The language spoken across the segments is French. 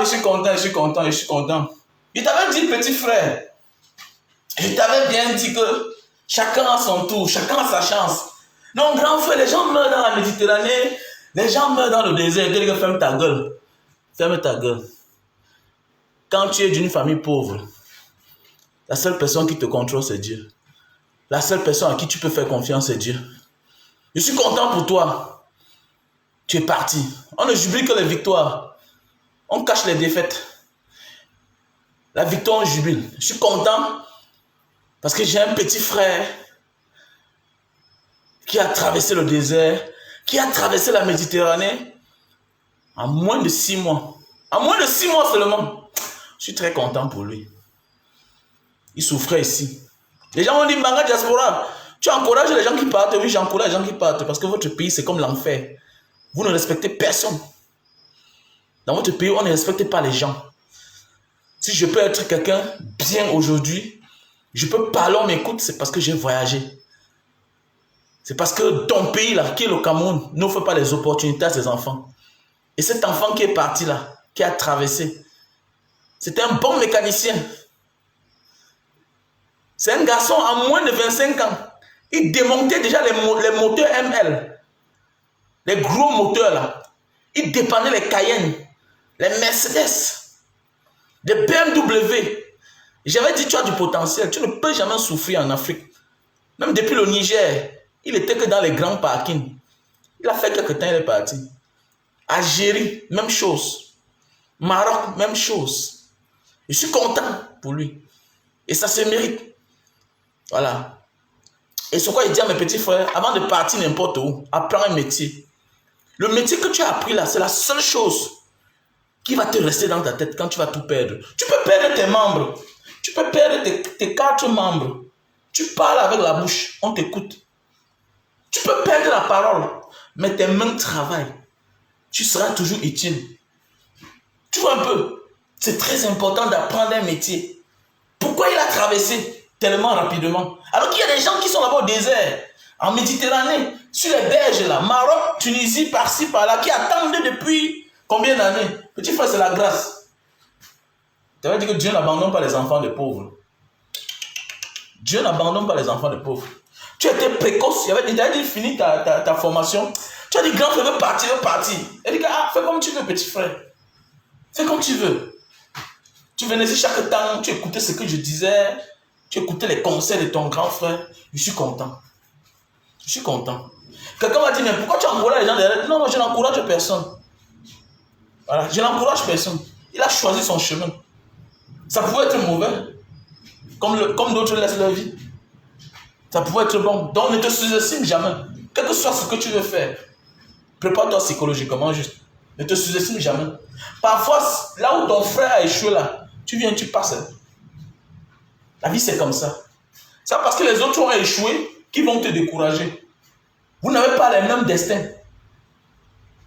je suis content, je suis content, je suis content. Je t'avais dit, petit frère, je t'avais bien dit que chacun a son tour, chacun a sa chance. Non, grand frère, les gens meurent dans la Méditerranée, les gens meurent dans le désert. Quelqu'un ferme ta gueule. Ferme ta gueule. Quand tu es d'une famille pauvre, la seule personne qui te contrôle, c'est Dieu. La seule personne à qui tu peux faire confiance, c'est Dieu. Je suis content pour toi. Tu es parti. On ne jubile que les victoires. On cache les défaites. La victoire, on jubile. Je suis content parce que j'ai un petit frère qui a traversé le désert, qui a traversé la Méditerranée en moins de 6 mois. En moins de 6 mois seulement. Je suis très content pour lui. Il souffrait ici. Les gens ont dit, Mbanga Diaspora, tu encourages les gens qui partent. Oui, j'encourage les gens qui partent parce que votre pays, c'est comme l'enfer. Vous ne respectez personne. Dans votre pays, on ne respecte pas les gens. Si je peux être quelqu'un bien aujourd'hui, je peux parler, on m'écoute, c'est parce que j'ai voyagé. C'est parce que ton pays, là, qui est le Cameroun, n'offre pas les opportunités à ses enfants. Et cet enfant qui est parti là, qui a traversé, c'était un bon mécanicien. C'est un garçon à moins de 25 ans. Il démontait déjà les moteurs ML. Les gros moteurs là. Il dépannait les Cayenne, les Mercedes, les BMW. J'avais dit, tu as du potentiel. Tu ne peux jamais souffrir en Afrique. Même depuis le Niger, il était que dans les grands parkings. Il a fait quelques temps, il est parti. Algérie, même chose. Maroc, même chose. Je suis content pour lui. Et ça se mérite. Voilà. Et c'est quoi il dit à mes petits frères, avant de partir n'importe où, apprends un métier. Le métier que tu as appris là, c'est la seule chose qui va te rester dans ta tête quand tu vas tout perdre. Tu peux perdre tes membres. Tu peux perdre tes 4 membres. Tu parles avec la bouche, on t'écoute. Tu peux perdre la parole, mais tes mains travaillent. Tu seras toujours utile. Tu vois un peu, c'est très important d'apprendre un métier. Pourquoi il a traversé tellement rapidement? Alors qu'il y a des gens qui sont là-bas au désert, en Méditerranée, sur les berges là, Maroc, Tunisie, par-ci, par-là, qui attendent depuis combien d'années? Petit frère, c'est la grâce. Tu avais dit que Dieu n'abandonne pas les enfants des pauvres. Dieu n'abandonne pas les enfants des pauvres. Tu étais précoce, tu avais dit, fini ta formation. Tu as dit, grand frère, veut partir. Il dit, ah, fais comme tu veux, petit frère. Fais comme tu veux. Tu venais ici chaque temps, tu écoutais ce que je disais, tu écoutais les conseils de ton grand frère. Je suis content. Je suis content. Quelqu'un m'a dit, mais pourquoi tu encourages les gens derrière? Non, je n'encourage personne. Voilà, je n'encourage personne. Il a choisi son chemin. Ça pouvait être mauvais, comme d'autres laissent leur vie. Ça pouvait être bon. Donc ne te sous-estime jamais. Quel que soit ce que tu veux faire, prépare-toi psychologiquement juste. Ne te sous-estime jamais. Parfois, là où ton frère a échoué, là, tu viens, tu passes. La vie, c'est comme ça. C'est parce que les autres ont échoué qu'ils vont te décourager. Vous n'avez pas les mêmes destins.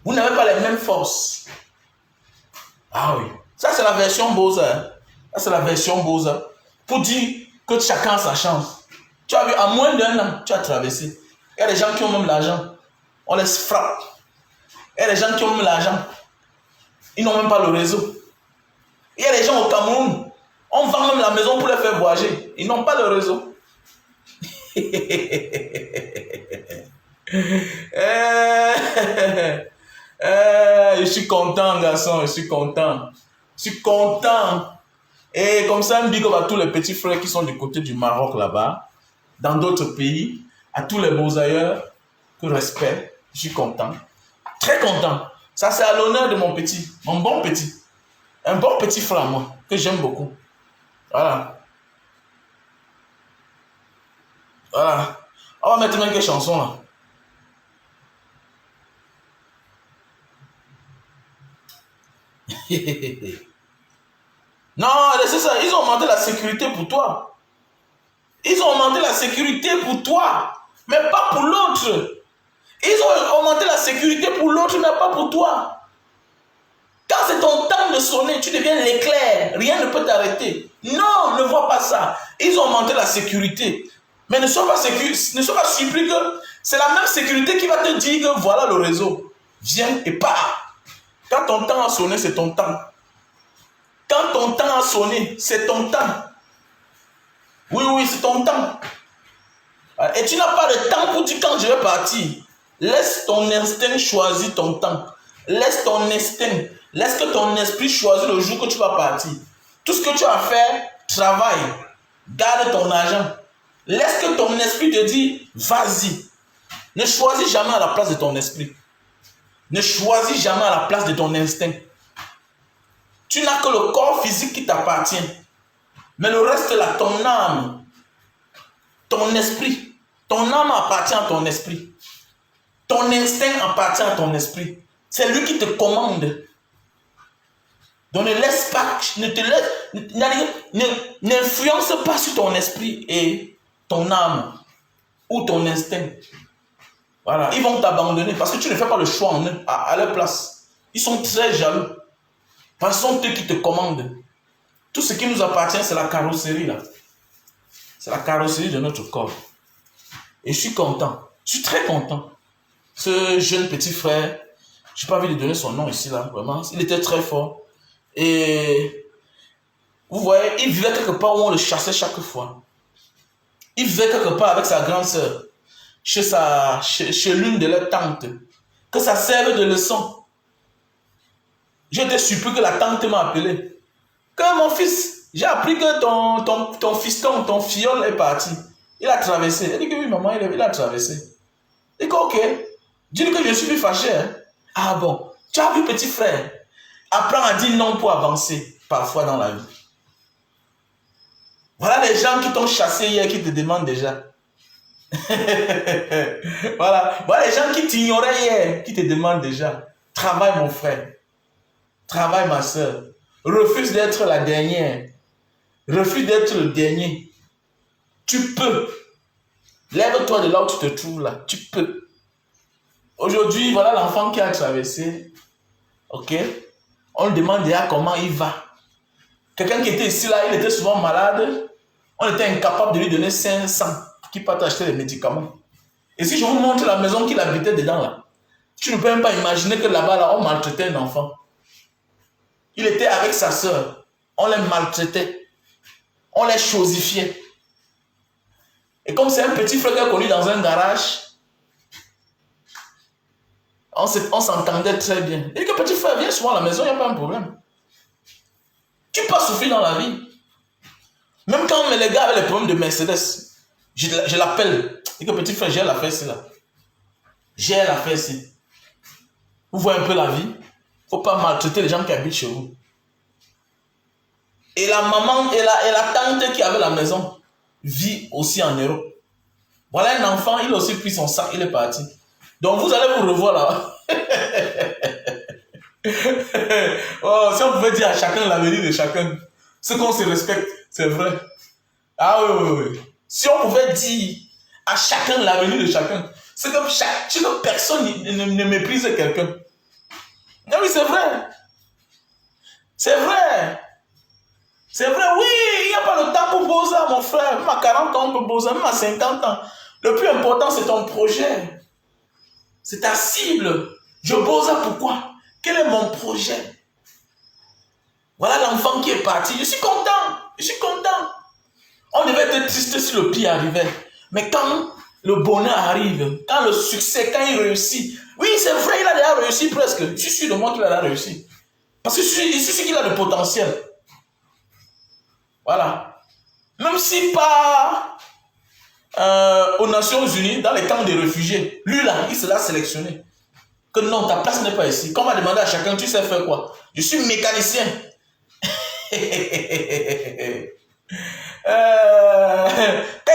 Vous n'avez pas les mêmes forces. Ah oui. Ça, c'est la version Boza. Ça, c'est la version Boza. Pour dire que chacun a sa chance. Tu as vu, à moins d'un an, tu as traversé. Il y a des gens qui ont même l'argent. On les frappe. Il y a des gens qui ont même l'argent. Ils n'ont même pas le réseau. Il y a des gens au Cameroun. On vend même la maison pour les faire voyager. Ils n'ont pas le réseau. Je suis content, garçon. Je suis content. Je suis content. Et comme ça, un big up à tous les petits frères qui sont du côté du Maroc là-bas, dans d'autres pays, à tous les beaux ailleurs, que respect. Je suis content. Très content. Ça, c'est à l'honneur de mon petit, mon bon petit. Un bon petit frère, moi, que j'aime beaucoup. Voilà. Voilà. On va mettre même quelques chansons là. Non, c'est ça. Ils ont augmenté la sécurité pour toi. Ils ont augmenté la sécurité pour toi, mais pas pour l'autre. Ils ont augmenté la sécurité pour l'autre, mais pas pour toi. Quand c'est ton temps de sonner, tu deviens l'éclair. Rien ne peut t'arrêter. Non, ne vois pas ça. Ils ont augmenté la sécurité. Mais ne sois pas surpris que c'est la même sécurité qui va te dire que voilà le réseau. Viens et pars. Quand ton temps a sonné, c'est ton temps. ton temps a sonné, c'est ton temps. Oui, oui, c'est ton temps. Et tu n'as pas de temps pour dire quand je vais partir. Laisse ton instinct choisir ton temps. Laisse ton instinct, laisse que ton esprit choisisse le jour que tu vas partir. Tout ce que tu as à faire, travaille. Garde ton argent. Laisse que ton esprit te dise, vas-y. Ne choisis jamais à la place de ton esprit. Ne choisis jamais à la place de ton instinct. Tu n'as que le corps physique qui t'appartient. Mais le reste là, ton âme, ton esprit, ton âme appartient à ton esprit. Ton instinct appartient à ton esprit. C'est lui qui te commande. Donc ne laisse pas, n'influence pas sur ton esprit et ton âme ou ton instinct. Voilà, ils vont t'abandonner parce que tu ne fais pas le choix en eux, à leur place. Ils sont très jaloux. Parce que ce sont eux qui te commandent. Tout ce qui nous appartient, c'est la carrosserie là. C'est la carrosserie de notre corps. Et je suis content. Je suis très content. Ce jeune petit frère, je n'ai pas envie de donner son nom ici là, vraiment. Il était très fort. Et vous voyez, il vivait quelque part où on le chassait chaque fois. Il vivait quelque part avec sa grande sœur, chez l'une de leurs tantes, que ça serve de leçon. J'étais surpris que la tante m'a appelé. Que mon fils, j'ai appris que ton fiston, ton filleul est parti. Il a traversé. Elle dit que oui, maman, il a traversé. Il dit que ok. Dis-lui que je suis plus fâché. Hein? Ah bon, tu as vu petit frère. Apprends à dire non pour avancer, parfois dans la vie. Voilà les gens qui t'ont chassé hier, qui te demandent déjà. Voilà les gens qui t'ignoraient hier, qui te demandent déjà. Travaille mon frère. Travaille ma soeur. Refuse d'être la dernière. Refuse d'être le dernier. Tu peux. Lève-toi de là où tu te trouves là. Tu peux. Aujourd'hui, voilà l'enfant qui a traversé. Ok? On lui demande déjà comment il va. Quelqu'un qui était ici là, il était souvent malade. On était incapable de lui donner 500 qui peut acheter des médicaments. Et si je vous montre la maison qu'il habitait dedans là, tu ne peux même pas imaginer que là-bas là, on maltraitait un enfant. Il était avec sa soeur. On les maltraitait. On les chosifiait. Et comme c'est un petit frère qui a connu dans un garage, on s'entendait très bien. Et que petit frère vient souvent à la maison, il n'y a pas un problème. Tu peux souffrir dans la vie. Même quand les gars avaient les problèmes de Mercedes, je l'appelle. Et que petit frère, j'ai l'affaire ici là. J'ai l'affaire ici. Vous voyez un peu la vie. Il ne faut pas maltraiter les gens qui habitent chez vous. Et la maman et la tante qui avait la maison vit aussi en Europe. Voilà un enfant, il a aussi pris son sac, il est parti. Donc vous allez vous revoir là. Oh, si on pouvait dire à chacun l'avenir de chacun, ce qu'on se respecte, c'est vrai. Ah oui. Si on pouvait dire à chacun l'avenir de chacun, c'est comme que personne ne méprise quelqu'un. Ah oui, c'est vrai. C'est vrai. C'est vrai, oui, il n'y a pas le temps pour poser, mon frère. Même à 40 ans, on peut poser, même à 50 ans. Le plus important, c'est ton projet. C'est ta cible. Je pose pourquoi? Quel est mon projet? Voilà l'enfant qui est parti. Je suis content. Je suis content. On devait être triste si le pire arrivait. Mais quand le bonheur arrive, quand le succès, quand il réussit, oui, c'est vrai, il a déjà réussi presque. Je suis sûr de moi qu'il a déjà réussi. Parce que je suis sûr qu'il a le potentiel. Voilà. Même si pas aux Nations Unies, dans les camps de réfugiés, lui là, il se l'a sélectionné. Que non, ta place n'est pas ici. Quand on va demander à chacun, tu sais faire quoi? Je suis mécanicien. Quand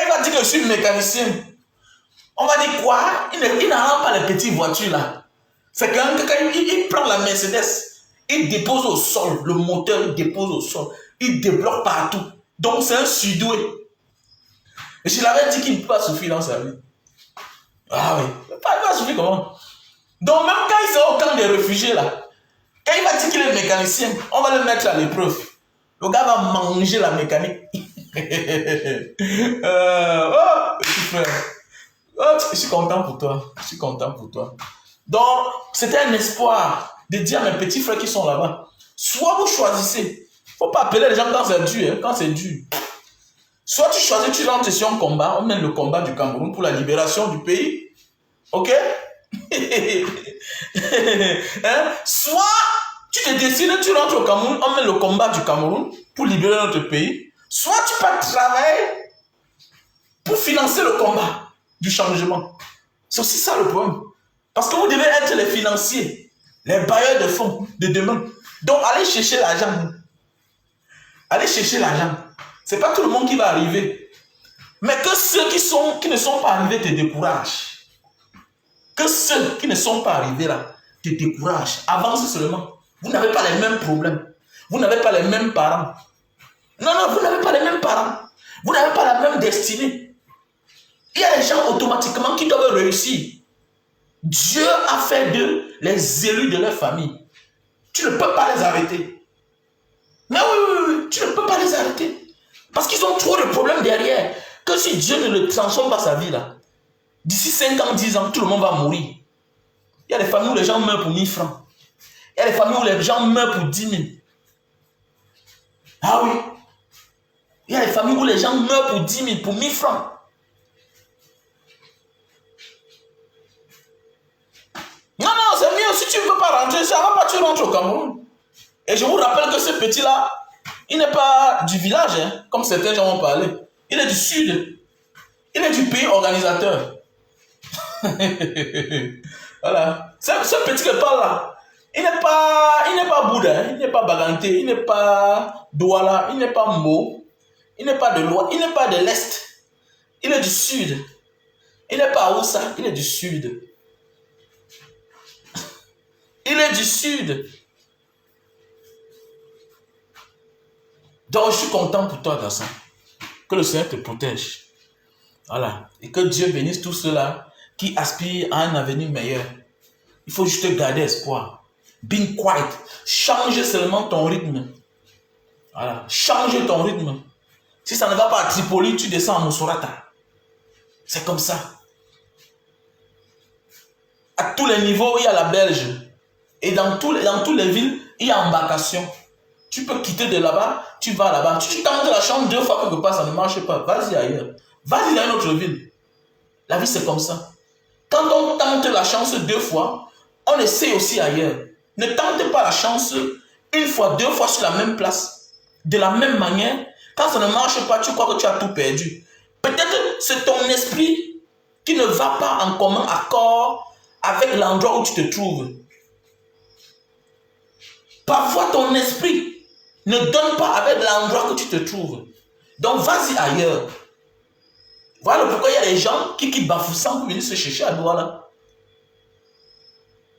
il va dire que je suis mécanicien, on va dire quoi? Il n'arrête pas les petites voitures là. C'est quand il prend la Mercedes, il dépose au sol, le moteur il dépose au sol, il débloque partout. Donc c'est un surdoué. Et je l'avais dit qu'il ne peut pas souffrir dans sa vie. Ah oui, il va souffrir comment? Donc même quand il sera au camp des réfugiés là, quand il va dire qu'il est mécanicien, on va le mettre à l'épreuve. Le gars va manger la mécanique. Petit frère. Oh, je suis content pour toi. Je suis content pour toi. Donc, c'était un espoir de dire à mes petits frères qui sont là-bas, soit vous choisissez, Faut pas appeler les gens quand c'est dur, hein, quand c'est dur. Soit tu choisis, tu rentres sur un combat, on mène le combat du Cameroun pour la libération du pays. Ok? Hein? Soit tu te décides, tu rentres au Cameroun, on mène le combat du Cameroun pour libérer notre pays. Soit tu pars travailler pour financer le combat du changement. C'est aussi ça le problème. Parce que vous devez être les financiers, les bailleurs de fonds de demain. Donc allez chercher l'argent. Allez chercher l'argent. Ce n'est pas tout le monde qui va arriver. Mais que ceux qui ne sont pas arrivés te découragent. Que ceux qui ne sont pas arrivés là te découragent. Avance seulement. Vous n'avez pas les mêmes problèmes. Vous n'avez pas les mêmes parents. Non, non, vous n'avez pas les mêmes parents. Vous n'avez pas la même destinée. Il y a des gens automatiquement qui doivent réussir. Dieu a fait d'eux les élus de leur famille. Tu ne peux pas les arrêter. Mais oui, tu ne peux pas les arrêter. Parce qu'ils ont trop de problèmes derrière. Que si Dieu ne le transforme pas sa vie là, d'ici 5 ans, 10 ans, tout le monde va mourir. Il y a des familles où les gens meurent pour 1000 francs. Il y a des familles où les gens meurent pour 10 000. Ah oui. Il y a des familles où les gens meurent pour 10 000, pour 1000 francs. Non, non, c'est mieux. Si tu ne veux pas rentrer, ça va pas, tu rentres au Cameroun. Et je vous rappelle que ce petit-là, il n'est pas du village, hein, comme certains gens ont parlé. Il est du sud. Il est du pays organisateur. Voilà. Ce petit qui parle là, il n'est pas Bouddha, il n'est pas Baganté, il n'est pas Douala, il n'est pas Mo, il n'est pas de l'Ouest, il n'est pas de l'Est. Il est du sud. Il n'est pas Oussa, il est du sud. Il est du sud. Donc je suis content pour toi, garçon. Que le Seigneur te protège. Voilà. Et que Dieu bénisse tous ceux-là qui aspirent à un avenir meilleur. Il faut juste garder espoir. Being quiet. Change seulement ton rythme. Voilà. Change ton rythme. Si ça ne va pas à Tripoli, tu descends à Moussorata. C'est comme ça. À tous les niveaux, il y a la Belge. Et dans toutes les villes, il y a embarcation. Tu peux quitter de là-bas, tu vas là-bas. Tu tentes la chambre 2 fois quelque part, ça ne marche pas. Vas-y ailleurs. Vas-y dans une autre ville. La vie, c'est comme ça. Quand on tente la chance 2 fois, on essaie aussi ailleurs. Ne tente pas la chance 1 fois, 2 fois sur la même place. De la même manière, quand ça ne marche pas, tu crois que tu as tout perdu. Peut-être c'est ton esprit qui ne va pas en commun accord avec l'endroit où tu te trouves. Parfois, ton esprit ne donne pas avec l'endroit où tu te trouves. Donc, vas-y ailleurs. Voilà pourquoi il y a des gens qui quittent Bafoussam pour venir se chercher à Douala.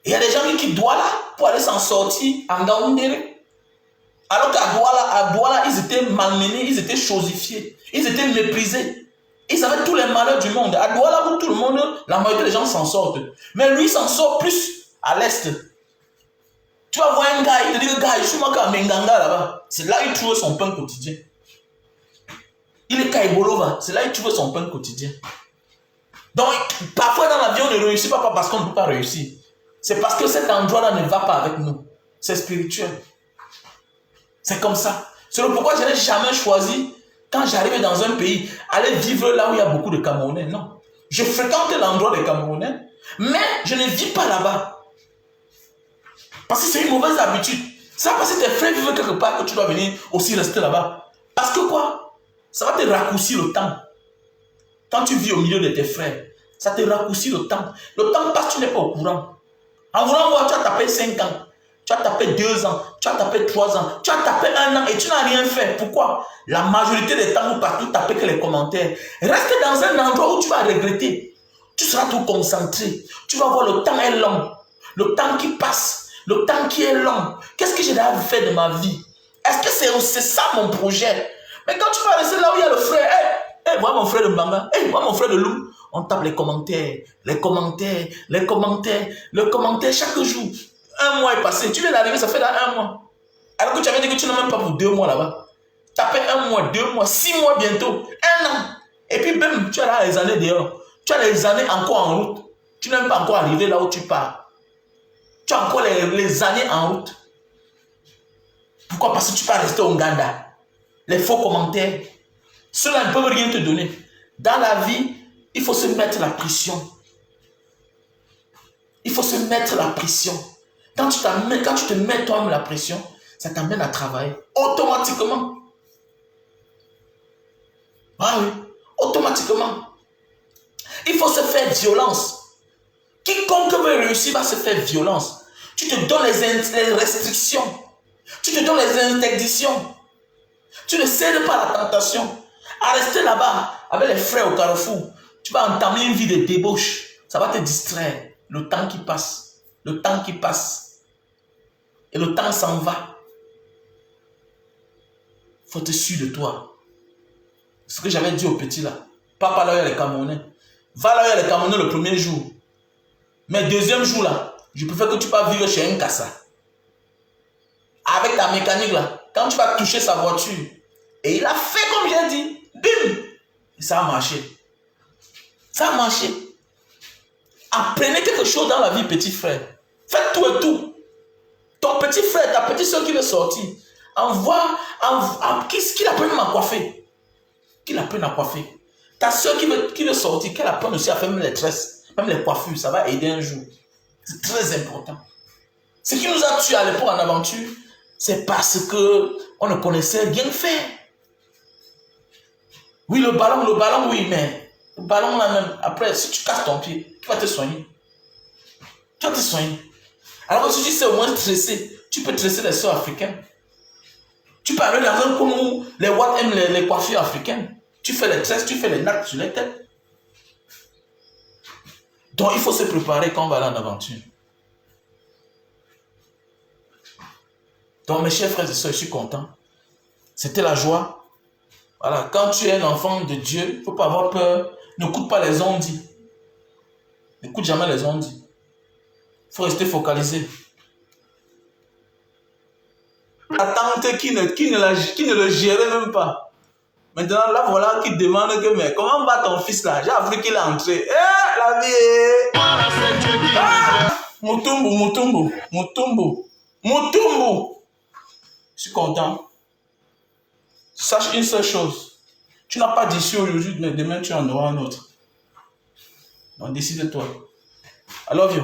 Il y a des gens qui quittent Douala pour aller s'en sortir en Gaoundéré. Alors qu'à Douala, ils étaient malmenés, ils étaient chosifiés, ils étaient méprisés. Ils avaient tous les malheurs du monde. À Douala, où tout le monde, la majorité des gens s'en sortent. Mais lui, il s'en sort plus à l'est. Tu vas voir un gars, il te dit que gars, je suis moi à Menganga là-bas. C'est là qu'il trouve son pain quotidien. Il est Kaïbolova, c'est là qu'il trouve son pain quotidien. Donc, parfois dans la vie, on ne réussit pas parce qu'on ne peut pas réussir. C'est parce que cet endroit-là ne va pas avec nous. C'est spirituel. C'est comme ça. C'est pourquoi je n'ai jamais choisi, quand j'arrive dans un pays, aller vivre là où il y a beaucoup de Camerounais. Non. Je fréquente l'endroit des Camerounais, mais je ne vis pas là-bas. Parce que c'est une mauvaise habitude. Ça parce que tes frères vivent quelque part que tu dois venir aussi rester là-bas. Parce que quoi? Ça va te raccourcir le temps. Quand tu vis au milieu de tes frères, ça te raccourcit le temps. Le temps passe, tu n'es pas au courant. En voulant voir, tu as tapé 5 ans. Tu as tapé 2 ans. Tu as tapé 3 ans. Tu as tapé 1 an et tu n'as rien fait. Pourquoi? La majorité des temps où partout taper que les commentaires. Reste dans un endroit où tu vas regretter. Tu seras tout concentré. Tu vas voir le temps est long. Le temps qui passe. Le temps qui est long. Qu'est-ce que j'ai déjà fait de ma vie? Est-ce que c'est ça mon projet? Mais quand tu vas rester là où il y a le frère, moi mon frère de Mbanga, moi mon frère de Lou, on tape les commentaires, les commentaires, les commentaires, le commentaire chaque jour. 1 mois est passé, tu viens d'arriver, ça fait là 1 mois. Alors que tu avais dit que tu n'as même pas pour 2 mois là-bas. Taper 1 mois, 2 mois, 6 mois bientôt, 1 an. Et puis même, tu as là les années dehors. Tu as les années encore en route. Tu n'es même pas encore arrivé là où tu pars. Tu as encore les années en route. Pourquoi? Parce que tu peux rester au Ouganda. Les faux commentaires, ceux-là ne peuvent rien te donner. Dans la vie, il faut se mettre la pression. Il faut se mettre la pression. Quand tu te mets toi-même la pression, ça t'amène à travailler automatiquement. Ah oui, automatiquement. Il faut se faire violence. Quiconque veut réussir va se faire violence. Tu te donnes les restrictions. Tu te donnes les interdictions. Tu ne cèdes pas à la tentation. À rester là-bas avec les frères au carrefour, tu vas entamer une vie de débauche. Ça va te distraire. Le temps qui passe. Le temps qui passe. Et le temps s'en va. Il faut te suivre de toi. Ce que j'avais dit au petit là. Papa là, il y a les Camerounais. Va là, il y a les Camerounais le premier jour. Mais deuxième jour là, je préfère que tu vas vivre chez un Kassa. Avec ta mécanique là, quand tu vas toucher sa voiture, et il a fait comme j'ai dit, bim, et ça a marché. Ça a marché. Apprenez quelque chose dans la vie, petit frère. Faites tout et tout. Ton petit frère, ta petite soeur qui veut sortir, qu'il apprenne à coiffer. Qu'il apprenne à coiffer. Ta soeur qui veut sortir, qu'elle apprenne aussi à faire même les tresses, même les coiffures, ça va aider un jour. C'est très important. Ce qui nous a tués à l'époque en aventure, c'est parce que on ne connaissait rien faire. Oui, le ballon, oui, mais le ballon là même, après, si tu casses ton pied, tu vas te soigner. Tu vas te soigner. Alors que si tu sais au moins tresser, tu peux tresser les soeurs africaines. Tu peux aller dans un coin où les Watts aiment les coiffures africaines. Tu fais les tresses, tu fais les nattes sur les têtes. Donc il faut se préparer quand on va aller en aventure. Donc mes chers frères et sœurs, je suis content. C'était la joie. Voilà, quand tu es un enfant de Dieu, il ne faut pas avoir peur. N'écoute pas les ondits. N'écoute jamais les ondits. Il faut rester focalisé. La tante qui ne le gérait même pas. Maintenant, là, voilà, qui demande que, mais comment va ton fils là? J'ai appris qu'il est entré. Eh, la vie est... Ah! Mutumbu. Je suis content. Sache une seule chose. Tu n'as pas d'issue aujourd'hui, mais demain tu en auras un autre. Donc décide-toi. I love you.